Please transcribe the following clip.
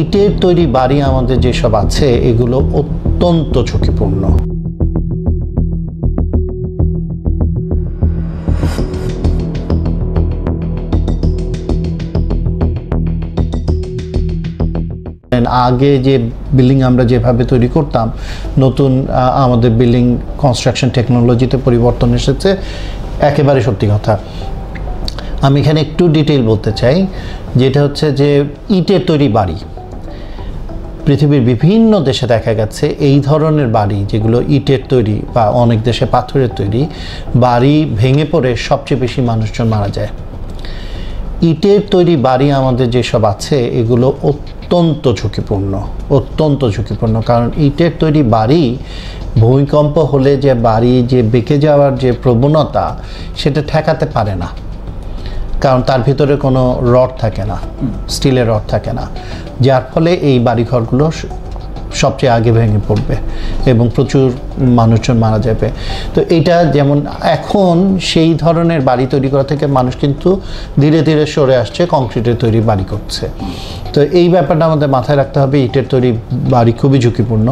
ইটের তৈরি বাড়ি আমাদের যেসব আছে এগুলো অত্যন্ত ঝুঁকিপূর্ণ। আগে যে বিল্ডিং আমরা যেভাবে তৈরি করতাম, নতুন আমাদের বিল্ডিং কনস্ট্রাকশন টেকনোলজিতে পরিবর্তন এসেছে, একেবারে সত্যি কথা। আমি এখানে একটু ডিটেইল বলতে চাই, যেটা হচ্ছে যে ইটের তৈরি বাড়ি পৃথিবীর বিভিন্ন দেশে দেখা গেছে এই ধরনের বাড়ি, যেগুলো ইটের তৈরি বা অনেক দেশে পাথরের তৈরি বাড়ি ভেঙে পড়ে সবচেয়ে বেশি মানুষজন মারা যায়। ইটের তৈরি বাড়ি আমাদের যেসব আছে এগুলো অত্যন্ত ঝুঁকিপূর্ণ, কারণ ইটের তৈরি বাড়ি ভূমিকম্প হলে যে বাড়ি যে বেঁকে যাওয়ার যে প্রবণতা সেটা ঠেকাতে পারে না, কারণ তার ভিতরে কোনো রড থাকে না, স্টিলের রড থাকে না, যার ফলে এই বাড়িঘরগুলো সবচেয়ে আগে ভেঙে পড়বে এবং প্রচুর মানুষজন মারা যাবে। তো এটা যেমন এখন সেই ধরনের বাড়ি তৈরি করা থেকে মানুষ কিন্তু ধীরে ধীরে সরে আসছে, কংক্রিটের তৈরি বাড়ি করছে। তো এই ব্যাপারটা আমাদের মাথায় রাখতে হবে, ইটের তৈরি বাড়ি খুবই ঝুঁকিপূর্ণ।